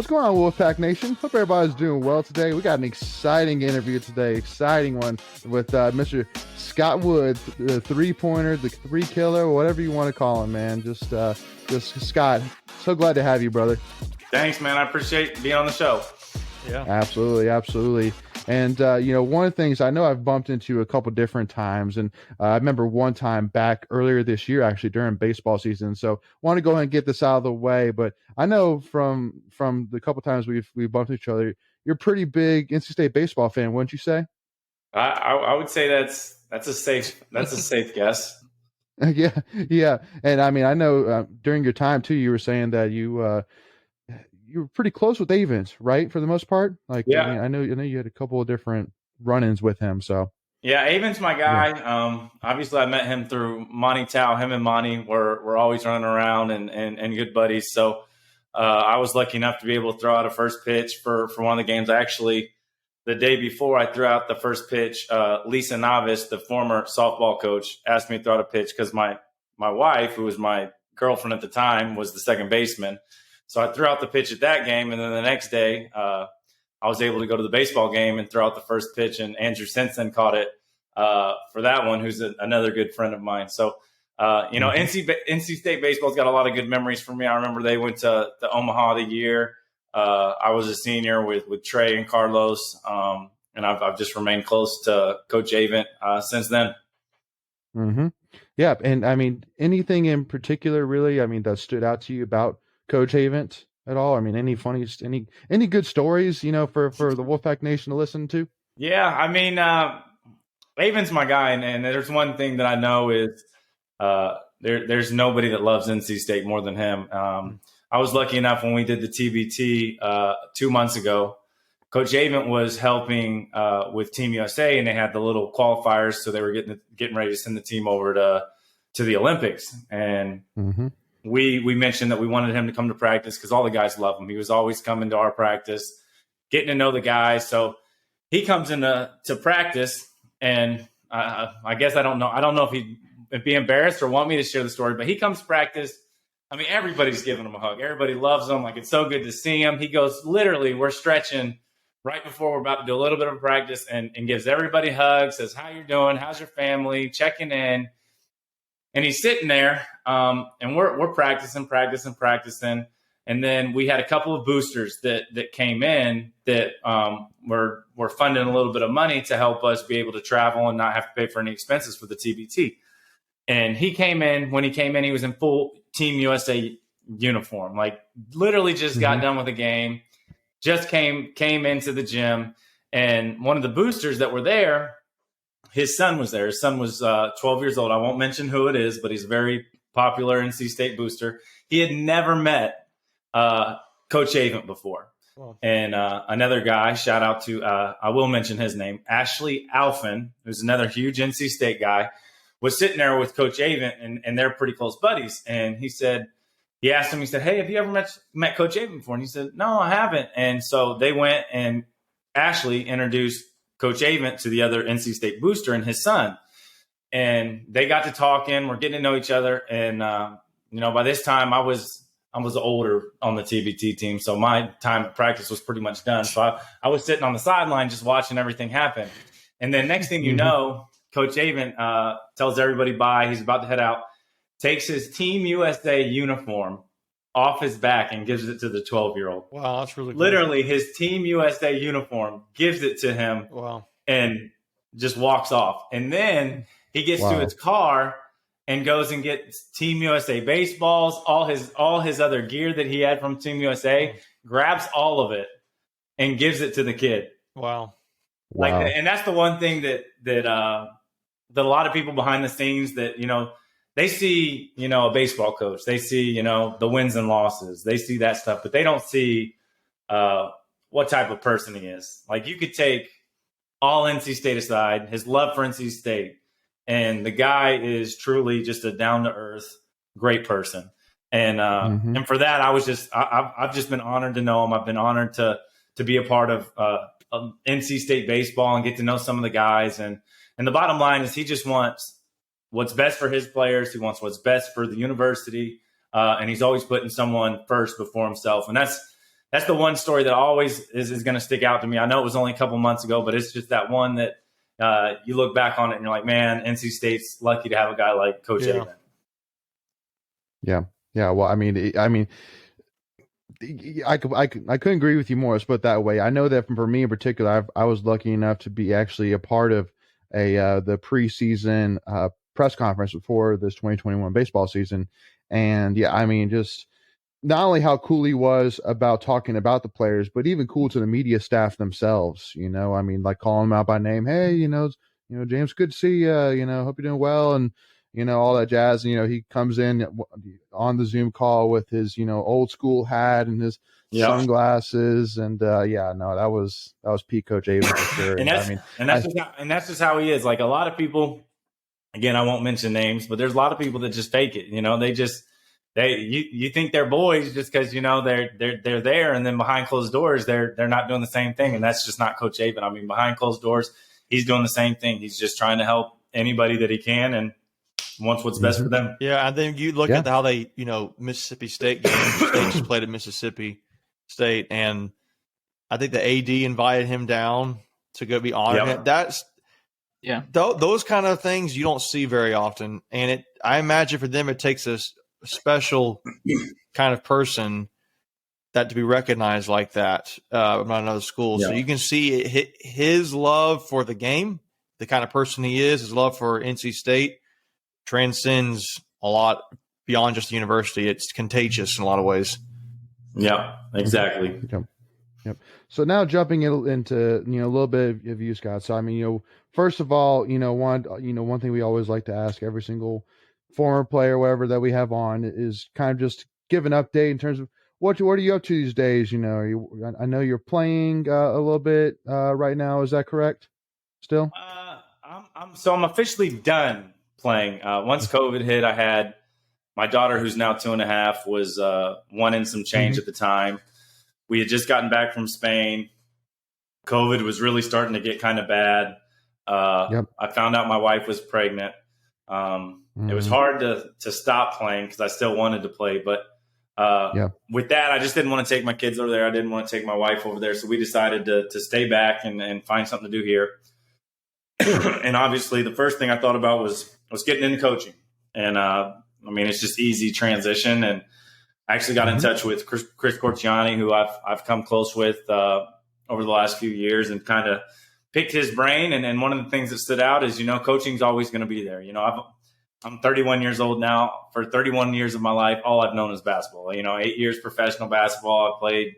What's going on, Wolfpack Nation? Hope everybody's doing well today. We got an exciting interview today, exciting one with Mr. Scott Woods, the three-pointer, the three killer, whatever you want to call him, man. Just Scott, so glad to have you, brother. Thanks, man. I appreciate being on the show. Yeah, absolutely. And, one of the things I know I've bumped into a couple different times, and I remember one time back earlier this year, actually during baseball season. So want to go ahead and get this out of the way. But I know from the couple times we've bumped into each other, you're a pretty big NC State baseball fan, wouldn't you say? I would say that's a safe guess. Yeah. And I mean, I know during your time too, you were saying that you were pretty close with Avent, right? For the most part. Like, yeah. I know you had a couple of different run-ins with him. So yeah, Avent's my guy. Yeah. Obviously I met him through Monty Tao. Him and Monty were always running around and good buddies. So I was lucky enough to be able to throw out a first pitch for one of the games. Actually, the day before I threw out the first pitch, Lisa Navis, the former softball coach, asked me to throw out a pitch because my wife, who was my girlfriend at the time, was the second baseman. So I threw out the pitch at that game, and then the next day I was able to go to the baseball game and throw out the first pitch, and Andrew Simpson caught it for that one, who's another good friend of mine. So, NC State baseball's got a lot of good memories for me. I remember they went to Omaha the year. I was a senior with Trey and Carlos, and I've just remained close to Coach Avent since then. Mm-hmm. Yeah, and I mean, anything in particular, really, I mean, that stood out to you about Coach Avent at all? I mean, any good stories, for the Wolfpack Nation to listen to? Yeah, I mean, Avent's my guy, and there's one thing that I know is there's nobody that loves NC State more than him. I was lucky enough when we did the TBT 2 months ago. Coach Avent was helping with Team USA, and they had the little qualifiers, so they were getting ready to send the team over to the Olympics. And we mentioned that we wanted him to come to practice because all the guys love him. He was always coming to our practice, getting to know the guys. So he comes into practice, and I guess I don't know if he'd be embarrassed or want me to share the story, but he comes to practice. I mean, everybody's giving him a hug. Everybody loves him. Like, it's so good to see him. He goes, literally, we're stretching right before we're about to do a little bit of practice and gives everybody hugs, says, how you doing? How's your family? Checking in. And he's sitting there, and we're practicing. And then we had a couple of boosters that came in that were funding a little bit of money to help us be able to travel and not have to pay for any expenses for the TBT. And he came in. When he came in, he was in full Team USA uniform. Like, literally just got done with the game, just came into the gym. And one of the boosters that were there, his son was there. His son was 12 years old. I won't mention who it is, but he's a very popular NC State booster. He had never met Coach Avent before. Wow. And another guy, shout out to, I will mention his name, Ashley Alphen, who's another huge NC State guy, was sitting there with Coach Avent, and they're pretty close buddies. And he asked him, he said, hey, have you ever met Coach Avent before? And he said, no, I haven't. And so they went, and Ashley introduced Coach Avent to the other NC State booster and his son. And they got to talking. We're getting to know each other. And, by this time I was older on the TBT team. So my time at practice was pretty much done. So I was sitting on the sideline just watching everything happen. And then next thing you know, Coach Avent tells everybody bye. He's about to head out, takes his Team USA uniform off his back and gives it to the 12-year-old. Wow, that's really cool. Literally, his Team USA uniform, gives it to him. Wow. And just walks off. And then he gets to his car and goes and gets Team USA baseballs, all his other gear that he had from Team USA, grabs all of it and gives it to the kid. Wow. And that's the one thing that a lot of people behind the scenes that, they see, a baseball coach, they see, the wins and losses, they see that stuff, but they don't see what type of person he is. Like, you could take all NC State aside, his love for NC State, and the guy is truly just a down-to-earth, great person. And and for that, I've just been honored to know him. I've been honored to be a part of NC State baseball and get to know some of the guys. And the bottom line is he just wants what's best for his players. He wants what's best for the university. And he's always putting someone first before himself. And that's the one story that always is going to stick out to me. I know it was only a couple months ago, but it's just that one that you look back on it and you're like, man, NC State's lucky to have a guy like Coach Avent. Yeah. Well, I mean, I couldn't agree with you more. Let's put it that way. I know that for me in particular, I was lucky enough to be actually a part of the preseason press conference before this 2021 baseball season. And yeah, I mean, just not only how cool he was about talking about the players, but even cool to the media staff themselves. You know, I mean, like calling them out by name. Hey, James, good to see you. Hope you're doing well, and all that jazz. And he comes in on the Zoom call with his old school hat and his sunglasses, and that was peak Coach Avent for sure. and that's just how he is. Like a lot of people, again, I won't mention names, but there's a lot of people that just fake it. You think they're boys just because they're there, and then behind closed doors they're not doing the same thing, and that's just not Coach Avent. I mean, behind closed doors, he's doing the same thing. He's just trying to help anybody that he can and wants what's best for them. Yeah, and then you look at how they, Mississippi State just played at Mississippi State, and I think the AD invited him down to go be honored. Yep. That's those kind of things you don't see very often, and I imagine for them it takes a special kind of person that to be recognized like that from another school. Yeah. So you can see his love for the game, the kind of person he is, his love for NC State transcends a lot beyond just the university. It's contagious in a lot of ways. Yeah, exactly. Yep. So now jumping into a little bit of you, Scott. So I mean, first of all, one thing we always like to ask every single former player, whatever that we have on, is kind of just give an update in terms of what are you up to these days? I know you're playing a little bit right now. Is that correct? Still? I'm officially done playing. Once COVID hit, I had my daughter, who's now 2.5, was 1 and some change at the time. We had just gotten back from Spain. COVID was really starting to get kind of bad. I found out my wife was pregnant. It was hard to stop playing because I still wanted to play. But with that, I just didn't want to take my kids over there. I didn't want to take my wife over there. So we decided to stay back and find something to do here. And obviously, the first thing I thought about was getting into coaching. And, it's just easy transition. And I actually got in touch with Chris Corciani, who I've come close with over the last few years, and kind of picked his brain. And one of the things that stood out is, coaching's always going to be there. I'm 31 years old now. For 31 years of my life, all I've known is basketball. 8 years professional basketball. I played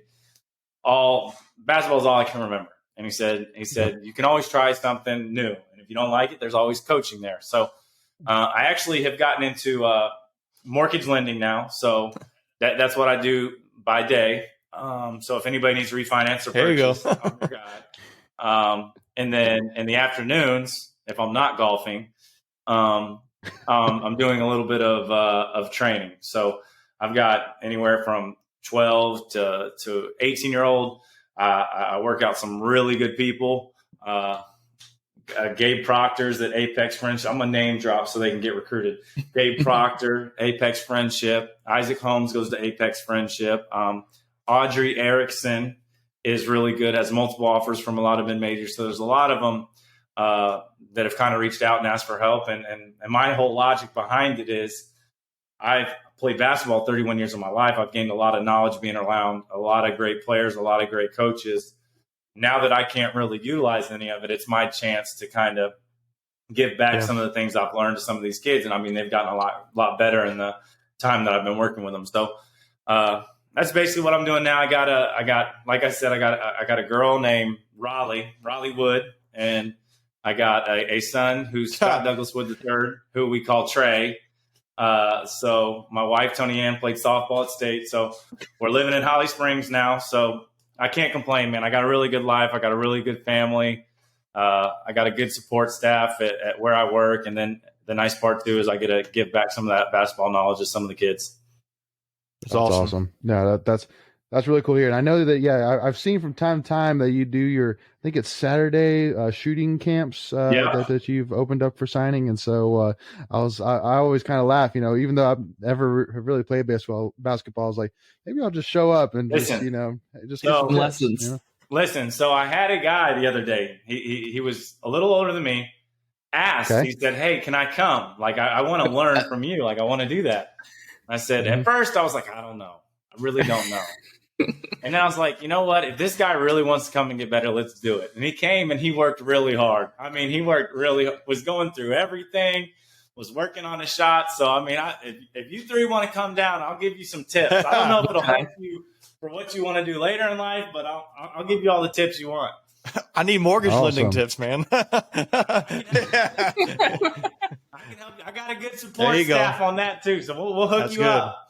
basketball is all I can remember. And he said, you can always try something new. And if you don't like it, there's always coaching there. So I actually have gotten into mortgage lending now. So that's what I do by day. So if anybody needs to refinance or purchase, I'm your guy. And then in the afternoons, if I'm not golfing, I'm doing a little bit of training. So I've got anywhere from 12 to 18-year-old. I work out some really good people. Gabe Proctor's at Apex Friendship. I'm going to name drop so they can get recruited. Gabe Proctor, Apex Friendship. Isaac Holmes goes to Apex Friendship. Audrey Erickson is really good, has multiple offers from a lot of mid-majors. So there's a lot of them that have kind of reached out and asked for help. And my whole logic behind it is I've played basketball 31 years of my life. I've gained a lot of knowledge being around a lot of great players, a lot of great coaches. Now that I can't really utilize any of it, it's my chance to kind of give back some of the things I've learned to some of these kids. And they've gotten a lot better in the time that I've been working with them. So that's basically what I'm doing now. I got a girl named Raleigh Wood, and I got a son who's Scott Douglas Wood III, who we call Trey. So my wife, Tony Ann, played softball at State. So we're living in Holly Springs now. So I can't complain, man. I got a really good life. I got a really good family. I got a good support staff at where I work. And then the nice part too is I get to give back some of that basketball knowledge to some of the kids. That's awesome. No, that's That's really cool here. And I know that, yeah, I've seen from time to time that you do your, I think it's Saturday shooting camps that you've opened up for signing. And so I always kind of laugh, even though I've never really played basketball, I was like, maybe I'll just show up and just get some tips, lessons. Listen, so I had a guy the other day. He was a little older than me. Asked, okay. He said, "Hey, can I come? Like, I want to learn from you. Like, I want to do that." I said, at first, I was like, I don't know. I really don't know. And then I was like, you know what? If this guy really wants to come and get better, let's do it. And he came and he worked really hard. I mean, was going through everything, was working on his shot. So, I mean, if you three want to come down, I'll give you some tips. I don't know if it'll help you for what you want to do later in life, but I'll give you all the tips you want. I need mortgage lending tips, man. I can help you. I got a good support staff on that too, so we'll hook you up.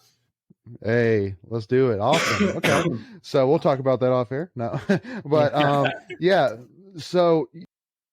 Hey, let's do it. Awesome. Okay. So we'll talk about that off air. No, but yeah. So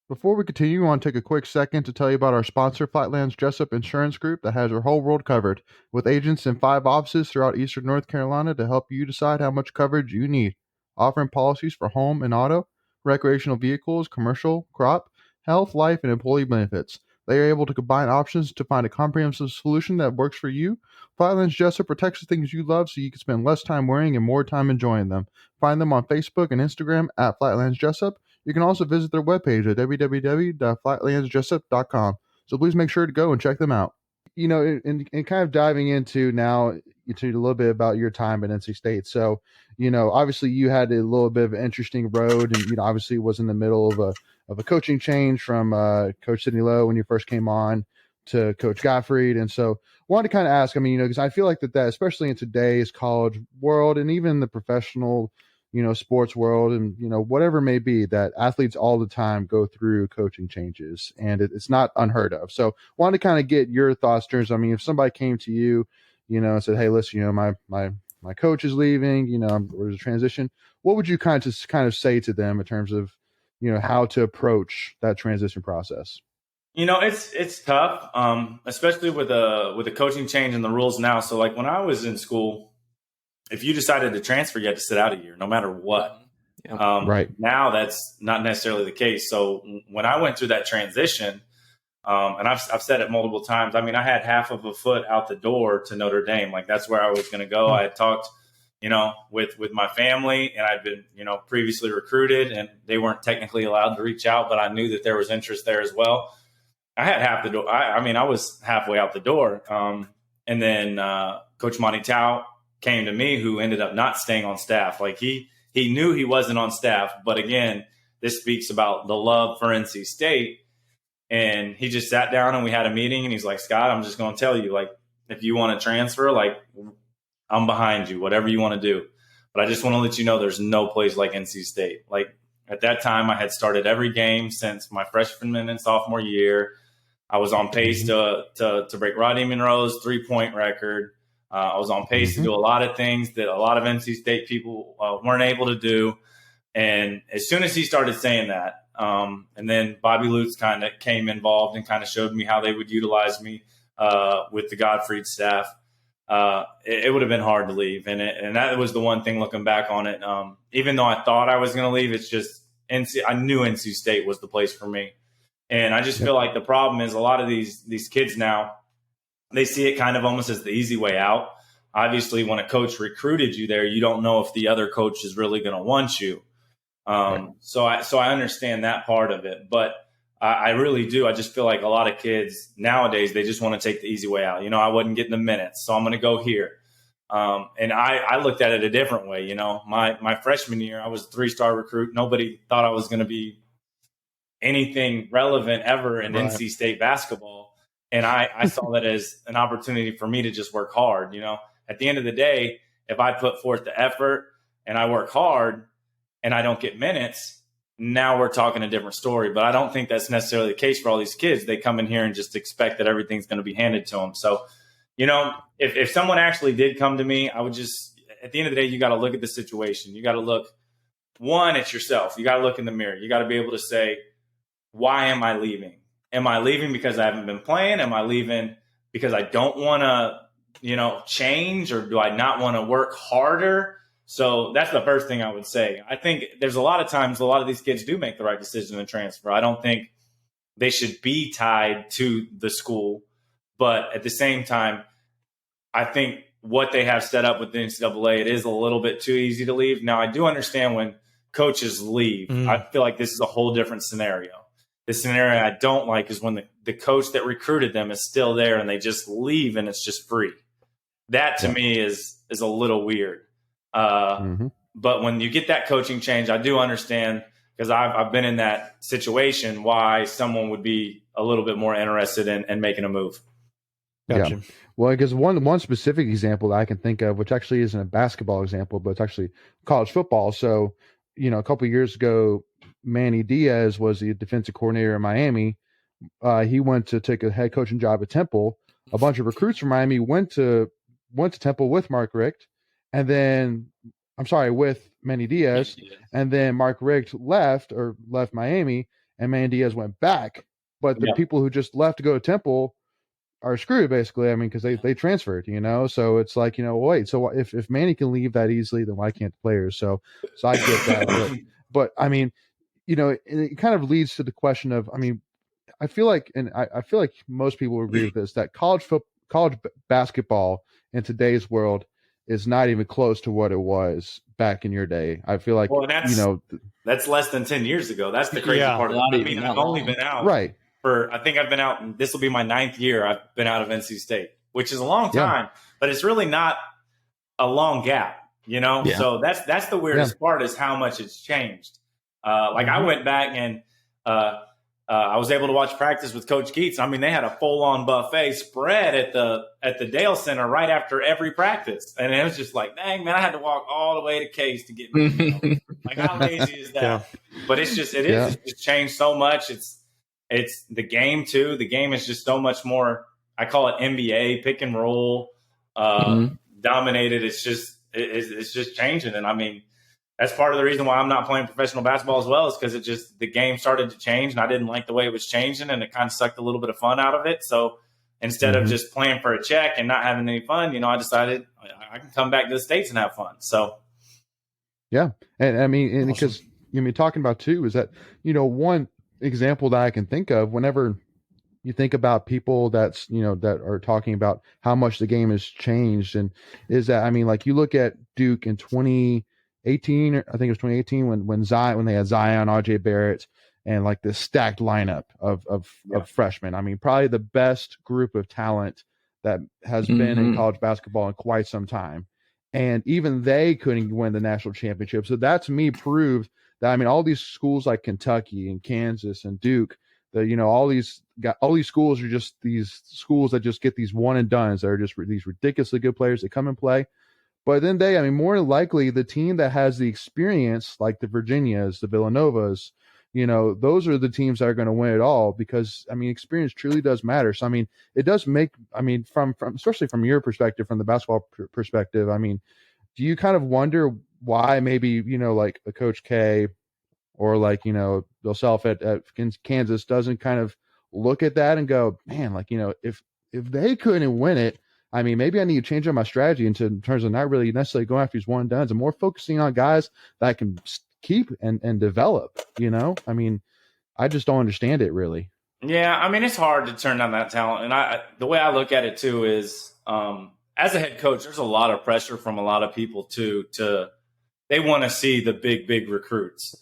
before we continue, I want to take a quick second to tell you about our sponsor, Flatlands Jessup Insurance Group, that has your whole world covered, with agents in 5 offices throughout Eastern North Carolina to help you decide how much coverage you need, offering policies for home and auto, recreational vehicles, commercial, crop, health, life, and employee benefits. They are able to combine options to find a comprehensive solution that works for you. Flatlands Jessup protects the things you love so you can spend less time worrying and more time enjoying them. Find them on Facebook and Instagram at Flatlands Jessup. You can also visit their webpage at www.flatlandsjessup.com. So please make sure to go and check them out. And kind of diving into now to a little bit about your time at NC State. So, obviously you had a little bit of an interesting road, and obviously was in the middle of a coaching change from Coach Sidney Lowe when you first came on to Coach Gottfried. And so wanted to kind of ask, because I feel like that especially in today's college world and even the professional, sports world and, whatever it may be, that athletes all the time go through coaching changes, and it's not unheard of. So wanted to kind of get your thoughts in terms of, if somebody came to you, and said, hey, listen, my coach is leaving, there's a transition, what would you kind of say to them in terms of, how to approach that transition process? It's tough, especially with the coaching change and the rules now. So like when I was in school, if you decided to transfer, you had to sit out a year, no matter what. Yeah. Right. Now that's not necessarily the case. So when I went through that transition, and I've said it multiple times, I had half of a foot out the door to Notre Dame. Like that's where I was going to go. I had talked, with my family, and I'd been, previously recruited, and they weren't technically allowed to reach out, but I knew that there was interest there as well. I had half the door. I was halfway out the door. And then Coach Monty Tao came to me, who ended up not staying on staff. Like he knew he wasn't on staff, but again, this speaks about the love for NC State. And he just sat down and we had a meeting, and he's like, Scott, I'm just going to tell you, like, if you want to transfer, like, I'm behind you, whatever you want to do. But I just want to let you know there's no place like NC State. Like at that time, I had started every game since my freshman and sophomore year. I was on pace to break Rodney Monroe's 3-point record. I was on pace to do a lot of things that a lot of NC State people weren't able to do. And as soon as he started saying that, and then Bobby Lutz kind of came involved and kind of showed me how they would utilize me with the Gottfried staff, it would have been hard to leave. And that was the one thing looking back on it. Even though I thought I was going to leave, it's just I knew NC State was the place for me. And I just feel like the problem is a lot of these kids now, they see it kind of almost as the easy way out. Obviously, when a coach recruited you there, you don't know if the other coach is really going to want you. Right. So I understand that part of it, but I really do. I just feel like a lot of kids nowadays, they just want to take the easy way out. I wasn't getting the minutes, so I'm going to go here. And I looked at it a different way. My freshman year, I was a 3-star recruit. Nobody thought I was going to be anything relevant ever in NC State basketball. And I saw that as an opportunity for me to just work hard. At the end of the day, if I put forth the effort and I work hard and I don't get minutes, now we're talking a different story. But I don't think that's necessarily the case for all these kids. They come in here and just expect that everything's going to be handed to them. So, if someone actually did come to me, I would just, at the end of the day, you got to look at the situation. You got to look, one, at yourself. You got to look in the mirror. You got to be able to say, why am I leaving? Am I leaving because I haven't been playing? Am I leaving because I don't want to, change, or do I not want to work harder So that's the first thing I would say. I think there's a lot of times a lot of these kids do make the right decision to transfer. I don't think they should be tied to the school. But at the same time, I think what they have set up with the NCAA, it is a little bit too easy to leave. Now, I do understand when coaches leave. I feel like this is a whole different scenario. The scenario I don't like is when the coach that recruited them is still there and they just leave and it's just free. That to me is a little weird. But when you get that coaching change, I do understand, because I've been in that situation, why someone would be a little bit more interested in making a move. Gotcha. Yeah. Well, because one specific example that I can think of, which actually isn't a basketball example, but it's actually college football. So, a couple of years ago, Manny Diaz was the defensive coordinator in Miami. He went to take a head coaching job at Temple. A bunch of recruits from Miami went to Temple with Mark Richt, and then with Manny Diaz, and then Mark Richt left Miami, and Manny Diaz went back. But the people who just left to go to Temple are screwed, basically. I mean, because they transferred, so it's like, wait, so if Manny can leave that easily, then why can't the players? So I get that. but I mean, it kind of leads to the question of, I mean, I feel like most people would agree with this, that college basketball in today's world is not even close to what it was back in your day. I feel like, that's less than 10 years ago. That's the crazy part. I've only been out. Right. I think I've been out, and this will be my 9th year I've been out of NC State, which is a long time, but it's really not a long gap, So that's the weirdest part, is how much it's changed. I went back and I was able to watch practice with Coach Keats. I mean, they had a full-on buffet spread at the Dale Center right after every practice, and it was just like, dang, man, I had to walk all the way to Case to get me. Like, how lazy is that? Yeah. But it's just changed so much. It's the game too. The game is just so much more. I call it NBA pick and roll dominated. It's just changing, and I mean, that's part of the reason why I'm not playing professional basketball as well, is because the game started to change, and I didn't like the way it was changing, and it kind of sucked a little bit of fun out of it. So instead of just playing for a check and not having any fun, I decided I can come back to the States and have fun. So yeah, and I mean, and because talking about too is that one example that I can think of whenever you think about people that are talking about how much the game has changed, and is that, I mean, like, you look at Duke in 2018, I think it was 2018, when they had Zion, RJ Barrett, and like this stacked lineup of freshmen. I mean, probably the best group of talent that has been in college basketball in quite some time. And even they couldn't win the national championship. So that, to me, proved that, I mean, all these schools like Kentucky and Kansas and Duke, that, all these schools are just these schools that just get these one and dones that are just these ridiculously good players that come and play. But then more than likely, the team that has the experience, like the Virginias, the Villanovas, those are the teams that are going to win it all, because, I mean, experience truly does matter. So, I mean, it does make, I mean, from especially from your perspective, from the basketball perspective, I mean, do you kind of wonder why maybe, like a Coach K or like, yourself at Kansas doesn't kind of look at that and go, man, like, if they couldn't win it, I mean, maybe I need to change up my strategy in terms of not really necessarily going after these one and dones and more focusing on guys that I can keep and develop, I mean, I just don't understand it really. Yeah. I mean, it's hard to turn down that talent. And the way I look at it too is, as a head coach, there's a lot of pressure from a lot of people too, they want to see the big recruits.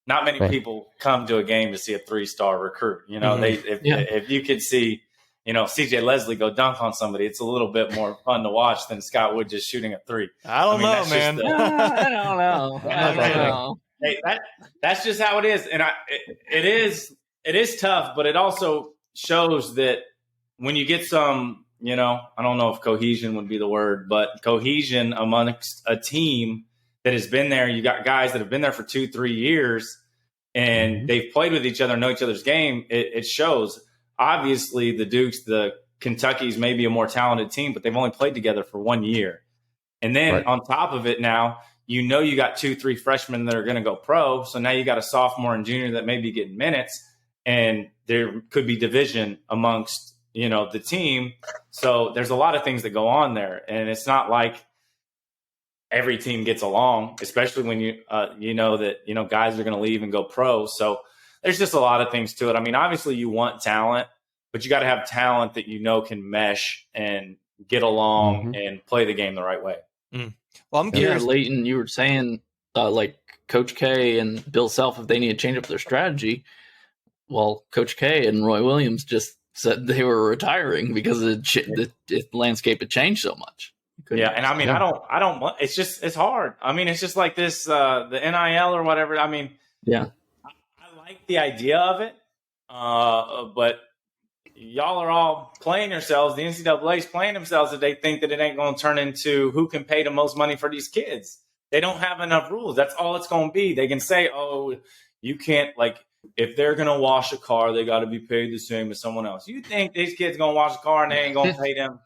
Not many people come to a game to see a 3-star recruit. If you could see, CJ Leslie go dunk on somebody, it's a little bit more fun to watch than Scott Wood just shooting a 3. I don't know, man. I don't know. Hey, that's just how it is. And it is tough, but it also shows that when you get some, I don't know if cohesion would be the word, but cohesion amongst a team that has been there. You got guys that have been there for 2-3 years, and they've played with each other, know each other's game. It shows. Obviously, the Dukes, the Kentuckys may be a more talented team, but they've only played together for 1 year. And then on top of it now, you got 2-3 freshmen that are going to go pro. So now you got a sophomore and junior that may be getting minutes, and there could be division amongst, the team. So there's a lot of things that go on there. And it's not like every team gets along, especially when you know that, guys are going to leave and go pro. So there's just a lot of things to it. I mean, obviously you want talent, but you got to have talent that can mesh and get along and play the game the right way. Mm. Well, I'm curious. Yeah, Leighton, you were saying like Coach K and Bill Self, if they need to change up their strategy, well, Coach K and Roy Williams just said they were retiring because the landscape had changed so much. Yeah, and I mean, I don't. It's hard. I mean, it's just like this, the NIL or whatever. I mean, yeah, I like the idea of it, but y'all are all playing yourselves. The NCAA is playing themselves that they think that it ain't going to turn into who can pay the most money for these kids. They don't have enough rules. That's all it's going to be. They can say, oh, you can't, like, if they're going to wash a car, they got to be paid the same as someone else. You think these kids going to wash a car and they ain't going to pay them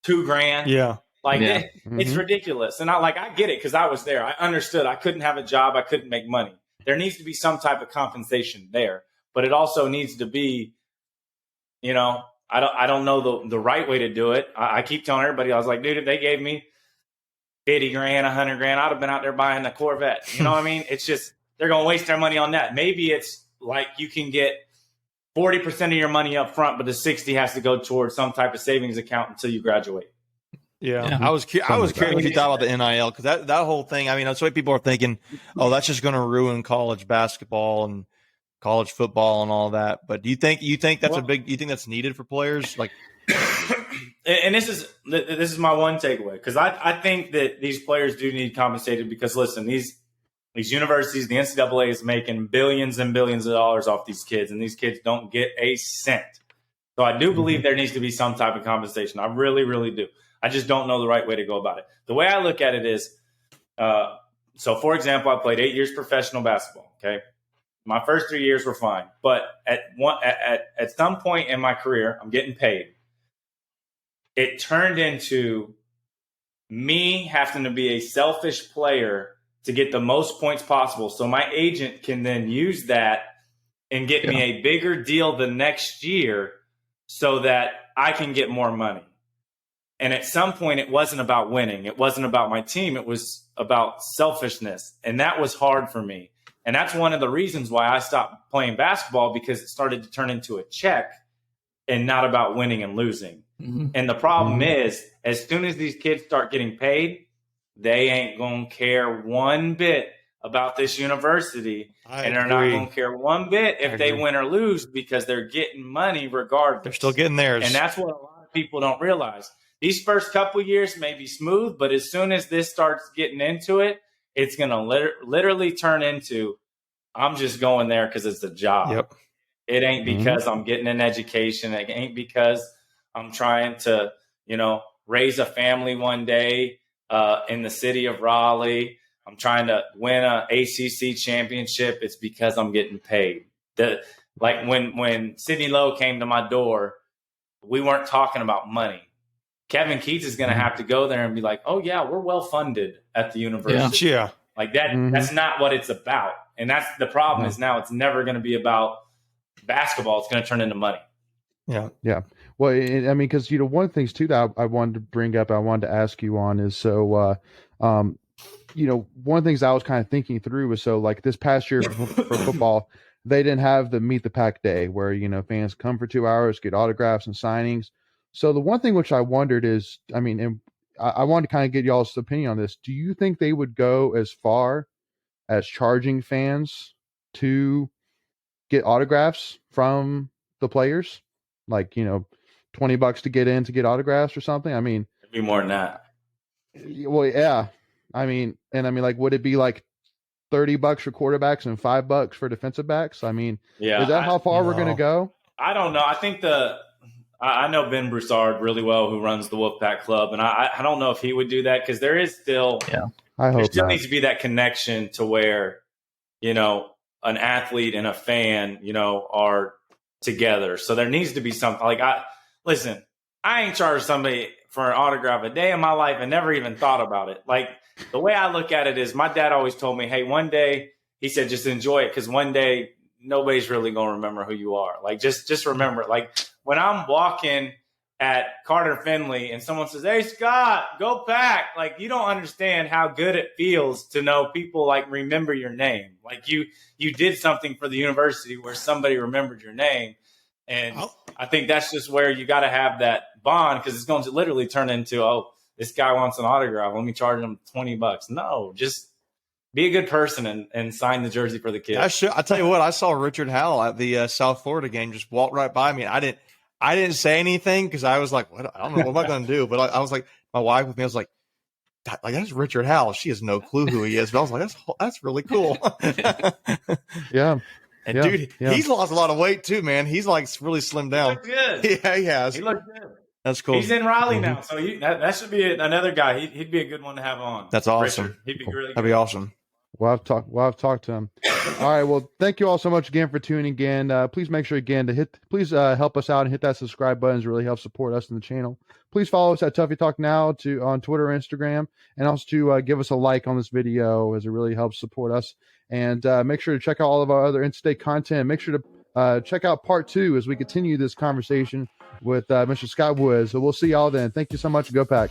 $2,000? Yeah. It's ridiculous. And I get it because I was there. I understood. I couldn't have a job. I couldn't make money. There needs to be some type of compensation there, but it also needs to be, I don't know the right way to do it. I keep telling everybody, I was like, dude, if they gave me $50,000, $100,000, I'd have been out there buying a Corvette. You know what I mean? It's just, they're going to waste their money on that. Maybe it's like you can get 40% of your money up front, but the 60 has to go towards some type of savings account until you graduate. Yeah. I was curious what you thought about the NIL, because that whole thing, I mean, that's what people are thinking, oh, that's just going to ruin college basketball and college football and all that. But do you think that's you think that's needed for players? Like, and this is my one takeaway, because I think that these players do need compensated, because listen, these universities, the NCAA is making billions and billions of dollars off these kids, and these kids don't get a cent. So I do believe there needs to be some type of compensation. I really, really do. I just don't know the right way to go about it. The way I look at it is, so for example, I played 8 years professional basketball. Okay. My first 3 years were fine, but at some point in my career, I'm getting paid. It turned into me having to be a selfish player to get the most points possible, so my agent can then use that and get me a bigger deal the next year so that I can get more money. And at some point, it wasn't about winning. It wasn't about my team. It was about selfishness. And that was hard for me. And that's one of the reasons why I stopped playing basketball, because it started to turn into a check and not about winning and losing. Mm-hmm. And the problem is, as soon as these kids start getting paid, they ain't going to care one bit about this university. And they're not going to care one bit if they win or lose, because they're getting money regardless. They're still getting theirs. And that's what a lot of people don't realize. These first couple years may be smooth, but as soon as this starts getting into it, it's going to literally turn into, I'm just going there because it's a job. Yep. It ain't because I'm getting an education. It ain't because I'm trying to, raise a family one day in the city of Raleigh. I'm trying to win an ACC championship. It's because I'm getting paid. Like when Sidney Lowe came to my door, we weren't talking about money. Kevin Keats is going to have to go there and be like, oh, yeah, we're well funded at the university. Yeah. Like that. That's not what it's about. And that's the problem is now it's never going to be about basketball. It's going to turn into money. Yeah. Yeah. Well, I mean, because, one of the things, too, that I wanted to bring up, I wanted to ask you on is, so, one of the things I was kind of thinking through was, so like this past year for football, they didn't have the Meet the Pack day where, fans come for 2 hours, get autographs and signings. So the one thing which I wondered is, I mean, and I wanted to kind of get y'all's opinion on this. Do you think they would go as far as charging fans to get autographs from the players? Like, $20 to get in to get autographs or something? I mean, it'd be more than that. Well, yeah. I mean, like, would it be like $30 for quarterbacks and $5 for defensive backs? I mean, is that how far we're going to go? I don't know. I think I know Ben Broussard really well, who runs the Wolfpack Club, and I don't know if he would do that, because there is still there still needs to be that connection to where an athlete and a fan are together. So there needs to be something like I ain't charged somebody for an autograph a day in my life and never even thought about it. Like the way I look at it is, my dad always told me, hey, one day, he said, just enjoy it, because one day nobody's really going to remember who you are. Like just remember, like when I'm walking at Carter Finley and someone says, "Hey, Scott, go Pack." Like, you don't understand how good it feels to know people like remember your name. Like you did something for the university where somebody remembered your name. And I think that's just where you got to have that bond, because it's going to literally turn into, oh, this guy wants an autograph. Let me charge him $20. No, just be a good person and sign the jersey for the kid. I tell you what, I saw Richard Howell at the South Florida game just walk right by me. I didn't say anything because I was like, what? I don't know what am I going to do. But I was like, my wife with me, I was like, that's Richard Howell. She has no clue who he is. But I was like, that's really cool. Yeah. And dude, he's lost a lot of weight too, man. He's like really slimmed down. He looked good. Yeah, he has. He looked good. That's cool. He's in Raleigh now, so that should be another guy. He'd be a good one to have on. That's awesome. Richard. He'd be really good. That'd be awesome. We'll have to talk to him. All right. Well, thank you all so much again for tuning in. Please make sure again to please help us out and hit that subscribe button. It really helps support us in the channel. Please follow us at Tuffy Talk Now on Twitter and Instagram, and also to give us a like on this video, as it really helps support us. And make sure to check out all of our other in-state content. Make sure to check out part 2 as we continue this conversation with Mr. Scott Woods. So we'll see y'all then. Thank you so much. Go Pack.